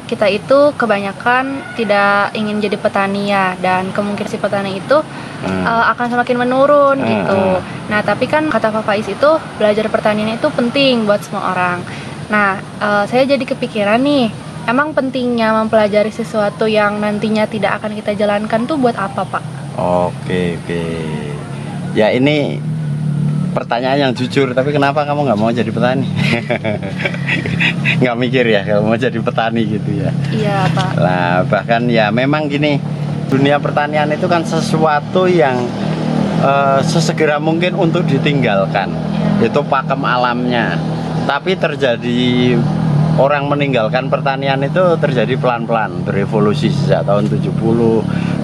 kita itu kebanyakan tidak ingin jadi petani ya, dan kemungkinan si petani itu akan semakin menurun gitu. Nah, tapi kan kata Pak Faiz itu belajar pertanian itu penting buat semua orang. Nah, saya jadi kepikiran nih, emang pentingnya mempelajari sesuatu yang nantinya tidak akan kita jalankan tuh buat apa, Pak? Oke. Ya ini pertanyaan yang jujur, tapi kenapa kamu nggak mau jadi petani? Nggak mikir ya kalau mau jadi petani gitu ya? Iya, Pak. Lah bahkan ya memang gini, dunia pertanian itu kan sesuatu yang sesegera mungkin untuk ditinggalkan. Itu pakem alamnya. Tapi terjadi orang meninggalkan pertanian itu terjadi pelan-pelan, berevolusi sejak tahun 70,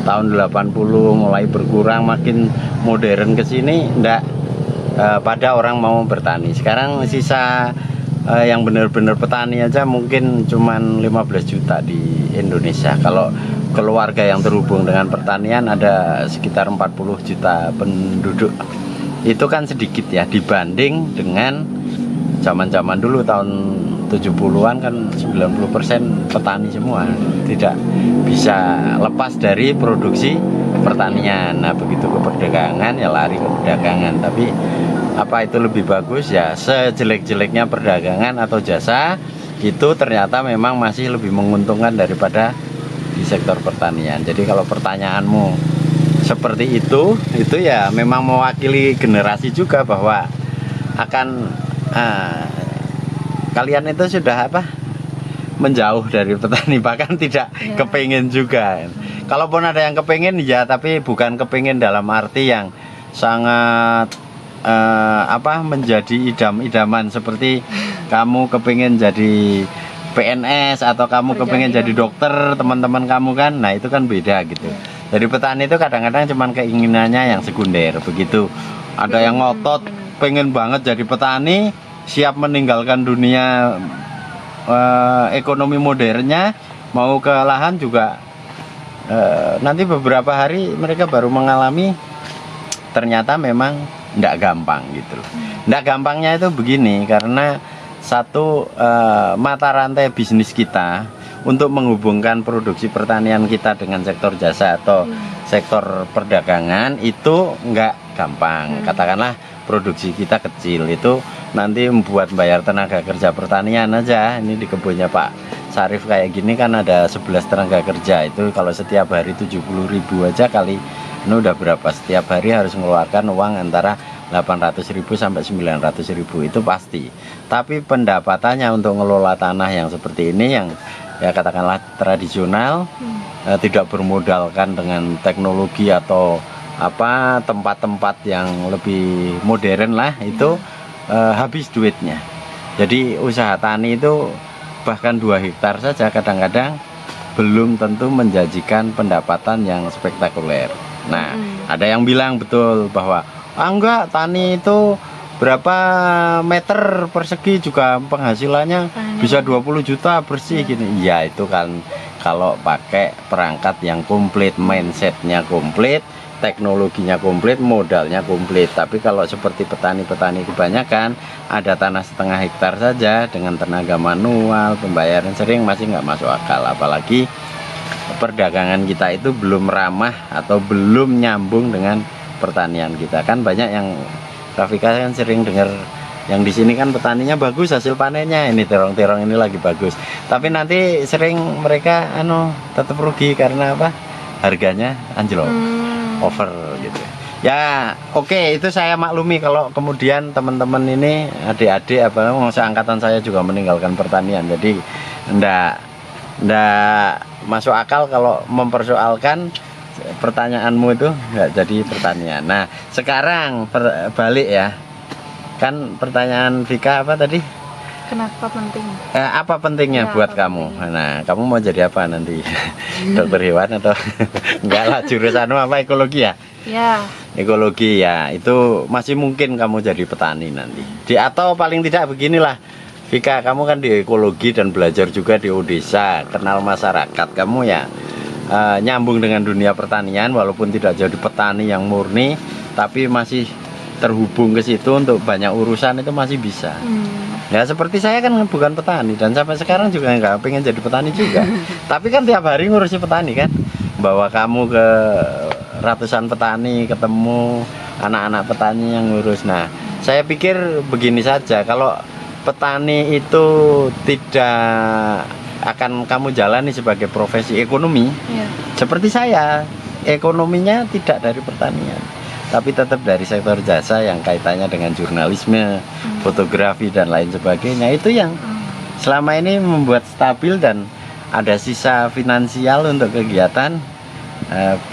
tahun 80 mulai berkurang, makin modern ke sini ndak pada orang mau bertani. Sekarang sisa yang benar-benar petani aja mungkin cuman 15 juta di Indonesia. Kalau keluarga yang terhubung dengan pertanian ada sekitar 40 juta penduduk. Itu kan sedikit ya dibanding dengan zaman-zaman dulu tahun 70-an kan 90% petani semua, tidak bisa lepas dari produksi pertanian. Nah begitu ke perdagangan ya lari ke perdagangan. Tapi apa itu lebih bagus ya, sejelek-jeleknya perdagangan atau jasa itu ternyata memang masih lebih menguntungkan daripada di sektor pertanian. Jadi kalau pertanyaanmu seperti itu ya memang mewakili generasi juga bahwa akan kalian itu sudah menjauh dari petani, bahkan tidak kepengen juga. Kalaupun ada yang kepengen ya, tapi bukan kepengen dalam arti yang sangat menjadi idam-idaman seperti kamu kepengen jadi PNS atau kamu kepengen jadi dokter, teman-teman kamu kan. Nah itu kan beda gitu. Jadi petani itu kadang-kadang cuman keinginannya yang sekunder begitu. Ada yang ngotot pengen banget jadi petani, siap meninggalkan dunia ekonomi modernnya, mau ke lahan juga nanti beberapa hari mereka baru mengalami ternyata memang tidak gampang gitu loh. Tidak gampangnya itu begini, karena satu mata rantai bisnis kita untuk menghubungkan produksi pertanian kita dengan sektor jasa atau sektor perdagangan itu nggak gampang. Katakanlah produksi kita kecil, itu nanti membuat bayar tenaga kerja pertanian aja. Ini di kebunnya Pak Sarif kayak gini kan ada 11 tenaga kerja, itu kalau setiap hari 70.000 aja kali ini udah berapa, setiap hari harus mengeluarkan uang antara 800.000 sampai 900.000 itu pasti. Tapi pendapatannya untuk ngelola tanah yang seperti ini, yang ya katakanlah tradisional, tidak bermodalkan dengan teknologi atau tempat-tempat yang lebih modern lah, itu habis duitnya. Jadi usaha tani itu bahkan 2 hektar saja kadang-kadang belum tentu menjanjikan pendapatan yang spektakuler. Nah ada yang bilang betul bahwa enggak, tani itu berapa meter persegi juga penghasilannya bisa 20 juta bersih gini. Ya itu kan kalau pakai perangkat yang komplit, mindsetnya komplit, teknologinya komplit, modalnya komplit. Tapi kalau seperti petani-petani kebanyakan ada tanah setengah hektar saja dengan tenaga manual, pembayaran sering, masih nggak masuk akal. Apalagi perdagangan kita itu belum ramah atau belum nyambung dengan pertanian kita. Kan banyak yang Rafika kan sering dengar yang di sini kan petaninya bagus hasil panennya, ini terong-terong ini lagi bagus, tapi nanti sering mereka tetap rugi karena harganya anjlok, over gitu ya. Oke, itu saya maklumi kalau kemudian teman-teman ini adik-adik seangkatan saya juga meninggalkan pertanian, jadi ndak masuk akal kalau mempersoalkan pertanyaanmu itu nggak jadi pertanian. Nah sekarang balik ya, kan pertanyaan Vika apa tadi? Kenapa penting? Apa pentingnya buat kamu? Nah kamu mau jadi apa nanti? Dokter hewan atau enggak lah, jurusan apa, ekologi ya? Ya. Ekologi ya, itu masih mungkin kamu jadi petani nanti. Atau paling tidak beginilah Vika, kamu kan di ekologi dan belajar juga di Odesa, kenal masyarakat, kamu ya nyambung dengan dunia pertanian, walaupun tidak jadi petani yang murni, tapi masih terhubung ke situ untuk banyak urusan, itu masih bisa. Ya seperti saya kan bukan petani dan sampai sekarang juga nggak pengen jadi petani juga. Tapi kan tiap hari ngurusi petani kan, bawa kamu ke ratusan petani, ketemu anak-anak petani yang ngurus. Nah, saya pikir begini saja, kalau petani itu tidak akan kamu jalani sebagai profesi ekonomi, Iya. seperti saya, ekonominya tidak dari pertanian, tapi tetap dari sektor jasa yang kaitannya dengan jurnalisme, fotografi dan lain sebagainya. Itu yang selama ini membuat stabil dan ada sisa finansial untuk kegiatan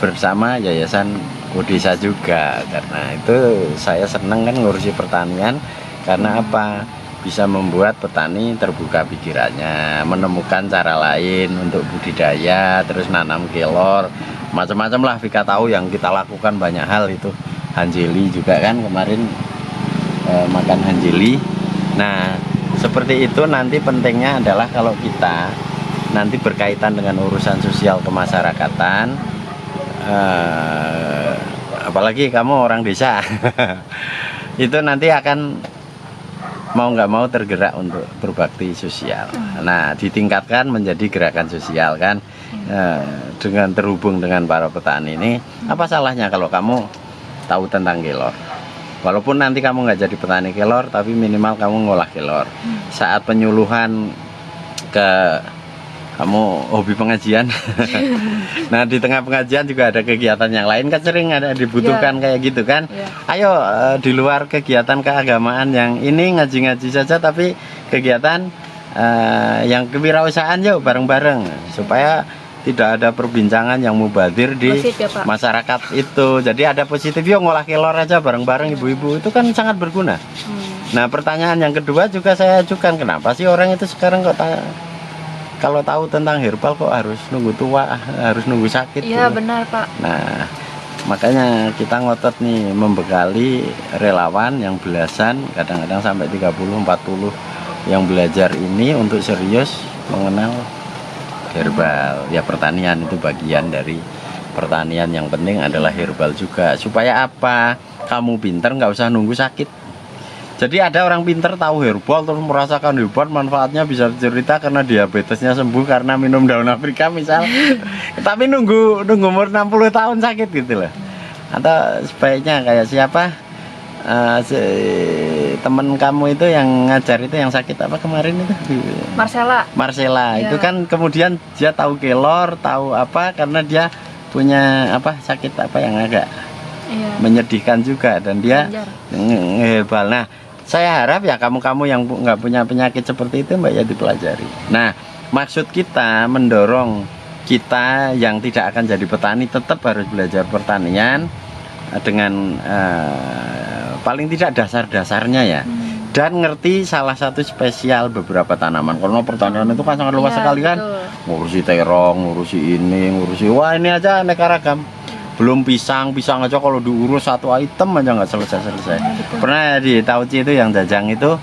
bersama Yayasan Udesa juga. Karena itu saya senang kan ngurusi pertanian, karena apa? Bisa membuat petani terbuka pikirannya, menemukan cara lain untuk budidaya, terus nanam kelor, macam-macam lah. Vika tahu yang kita lakukan banyak hal itu. Hanjeli juga kan kemarin makan hanjeli. Nah, seperti itu. Nanti pentingnya adalah kalau kita nanti berkaitan dengan urusan sosial kemasyarakatan, apalagi kamu orang desa, itu nanti akan mau nggak mau tergerak untuk berbakti sosial. Nah, ditingkatkan menjadi gerakan sosial kan, dengan terhubung dengan para petani ini. Apa salahnya kalau kamu tahu tentang kelor? Walaupun nanti kamu nggak jadi petani kelor, tapi minimal kamu ngolah kelor. Saat penyuluhan ke kamu hobi pengajian, nah di tengah pengajian juga ada kegiatan yang lain kan, sering ada dibutuhkan kayak gitu kan. Ayo di luar kegiatan keagamaan yang ini ngaji-ngaji saja, tapi kegiatan yang kewirausahaan yuk bareng-bareng, supaya tidak ada perbincangan yang mubadir di Positif, ya, Pak. masyarakat itu. Jadi ada positif, yuk ngolah kelor aja bareng-bareng ibu-ibu, itu kan sangat berguna. Nah, pertanyaan yang kedua juga saya ajukan, kenapa sih orang itu sekarang kok kalau tahu tentang herbal kok harus nunggu tua, harus nunggu sakit? Iya, gitu. benar, Pak. Nah, makanya kita ngotot nih membekali relawan yang belasan, kadang-kadang sampai 30-40 yang belajar ini untuk serius mengenal herbal. Ya, pertanian itu bagian dari pertanian, yang penting adalah herbal juga. Supaya apa? Kamu pinter nggak usah nunggu sakit. Jadi ada orang pinter tahu herbal terus merasakan hebat, manfaatnya bisa cerita karena diabetesnya sembuh karena minum daun Afrika misal. Tapi nunggu umur 60 tahun sakit gitu loh. Atau sebaiknya kayak siapa? Teman kamu itu yang ngajar itu, yang sakit apa kemarin itu? Marcella. Ya. Itu kan kemudian dia tahu kelor, tahu apa, karena dia punya apa, sakit apa yang agak menyedihkan juga, dan dia herbal. Nah, saya harap ya kamu-kamu yang nggak punya penyakit seperti itu Mbak ya dipelajari. Nah, maksud kita mendorong kita yang tidak akan jadi petani tetap harus belajar pertanian dengan paling tidak dasar-dasarnya ya. Dan ngerti salah satu spesial beberapa tanaman. Karena pertanian itu kan sangat luas sekali kan. Ngurusi terong, ngurusi ini, ngurusi wah ini aja aneka ragam. Belum pisang aja kalau diurus satu item aja nggak selesai. Pernah di Tauci itu yang Jajang itu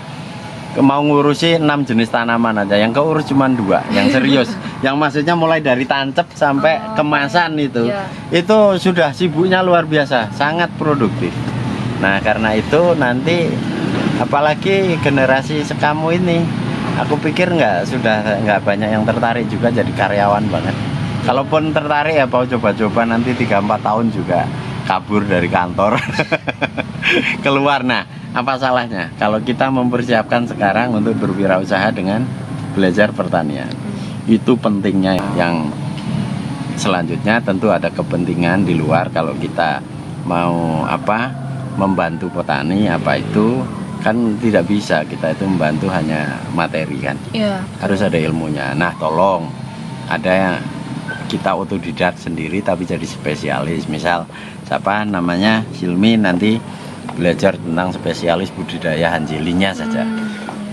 mau ngurusi 6 jenis tanaman aja, yang keurus cuma 2 yang serius. Yang maksudnya mulai dari tancep sampai kemasan itu sudah sibuknya luar biasa, sangat produktif. Nah, karena itu nanti apalagi generasi sekamu ini, aku pikir nggak banyak yang tertarik juga jadi karyawan banget. Kalaupun tertarik ya mau coba-coba, nanti 3-4 tahun juga kabur dari kantor keluar. Nah, apa salahnya kalau kita mempersiapkan sekarang untuk berwirausaha dengan belajar pertanian? Itu pentingnya. Yang selanjutnya tentu ada kepentingan di luar. Kalau kita mau membantu petani, itu kan tidak bisa kita itu membantu hanya materi kan. Harus ada ilmunya. Nah, tolong ada yang kita otodidak sendiri tapi jadi spesialis. Misal siapa namanya Silmi, nanti belajar tentang spesialis budidaya hanjelinya saja.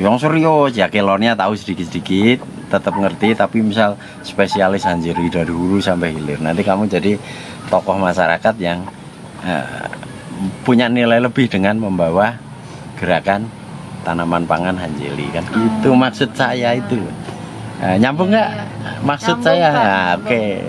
Yang serius ya, kelornya tahu sedikit-sedikit, tetap ngerti, tapi misal spesialis hanjeli dari hulu sampai hilir. Nanti kamu jadi tokoh masyarakat yang punya nilai lebih dengan membawa gerakan tanaman pangan hanjeli kan. Itu maksud saya itu. Nyambung nggak maksud Nyambung, saya? Pak. Oke.